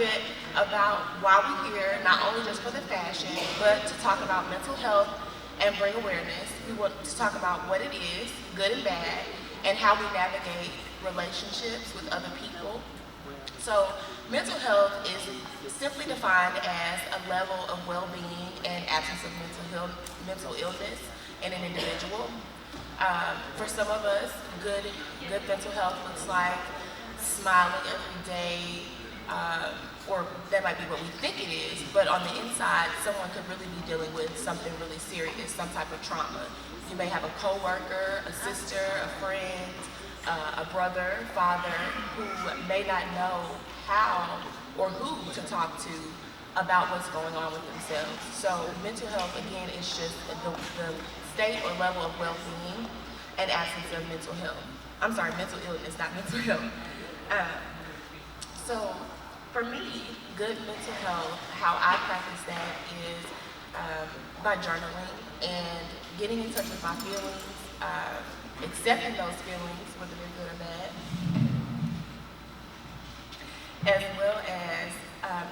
bit about why we're here, not only just for the fashion, but to talk about mental health and bring awareness. We want to talk about what it is, good and bad, and how we navigate relationships with other people. So mental health is simply defined as a level of well-being and absence of mental illness in an individual. For some of us, good mental health looks like smiling every day, or that might be what we think it is, but on the inside, someone could really be dealing with something really serious, some type of trauma. You may have a coworker, a sister, a friend, a brother, father, who may not know how or who to talk to about what's going on with themselves. So mental health, again, is just the state or level of well-being and absence of mental health. I'm sorry, mental illness, not mental health. So for me, good mental health, how I practice that is by journaling and getting in touch with my feelings, accepting those feelings, whether they're good or bad, as well as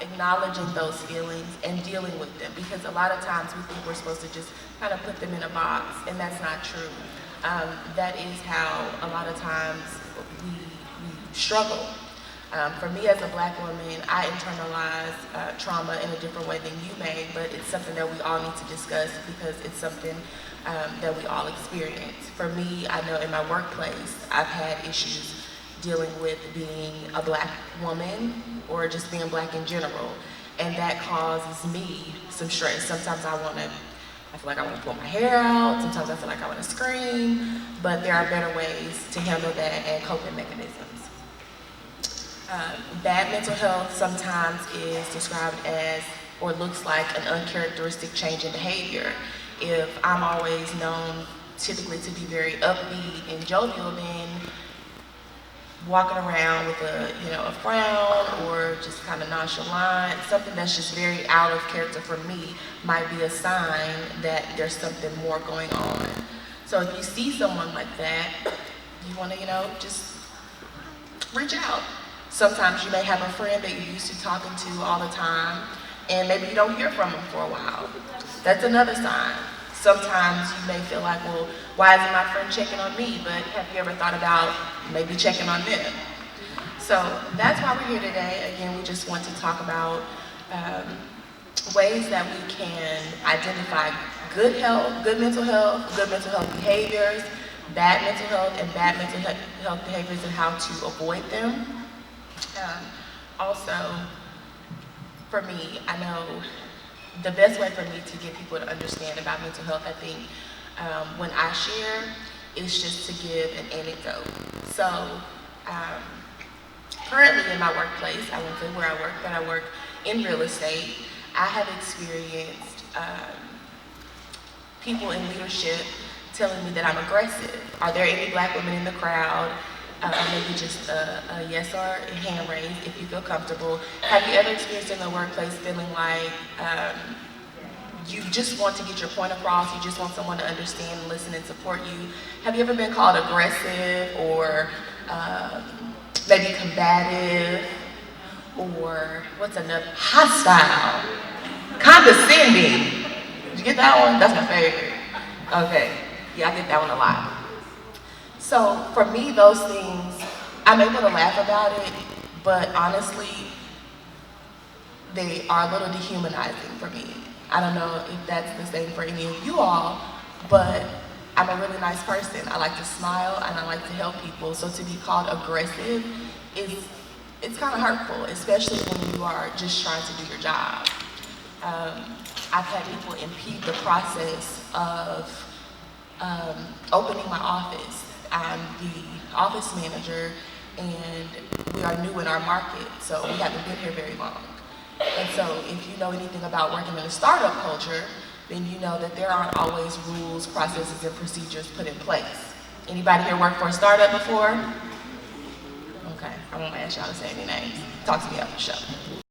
acknowledging those feelings and dealing with them, because a lot of times we think we're supposed to just kind of put them in a box, and that's not true. That is how a lot of times we struggle. For me as a Black woman, I internalize trauma in a different way than you may, but it's something that we all need to discuss because it's something that we all experience. For me, I know in my workplace, I've had issues dealing with being a Black woman or just being Black in general, and that causes me some stress. Sometimes I feel like I want to pull my hair out, sometimes I feel like I want to scream, but there are better ways to handle that and coping mechanisms. Bad mental health sometimes is described as, or looks like, an uncharacteristic change in behavior. If I'm always known typically to be very upbeat and jovial, then walking around with a frown or just kind of nonchalant, something that's just very out of character for me might be a sign that there's something more going on. So if you see someone like that, you want to, just reach out. Sometimes you may have a friend that you're used to talking to all the time, and maybe you don't hear from them for a while. That's another sign. Sometimes you may feel like, well, why isn't my friend checking on me? But have you ever thought about maybe checking on them? So that's why we're here today. Again, we just want to talk about ways that we can identify good mental health behaviors, bad mental health, and bad mental health behaviors, and how to avoid them. Also, for me, I know the best way for me to get people to understand about mental health, I think, when I share, is just to give an anecdote. So, currently in my workplace, I won't say where I work, but I work in real estate. I have experienced people in leadership telling me that I'm aggressive. Are there any Black women in the crowd? Maybe just a yes or a hand raise if you feel comfortable. Have you ever experienced in the workplace feeling like you just want to get your point across, you just want someone to understand, listen, and support you? Have you ever been called aggressive or maybe combative, or what's another? Hostile, condescending. Did you get that one? That's my favorite. Okay, yeah, I get that one a lot. So for me, those things, I'm able to laugh about it, but honestly, they are a little dehumanizing for me. I don't know if that's the same for any of you all, but I'm a really nice person. I like to smile and I like to help people. So to be called aggressive it's kind of hurtful, especially when you are just trying to do your job. I've had people impede the process of opening my office. I'm the office manager, and we are new in our market, so we haven't been here very long. And so if you know anything about working in a startup culture, then you know that there aren't always rules, processes, and procedures put in place. Anybody here worked for a startup before? Okay, I won't ask y'all to say any names. Talk to me after the show.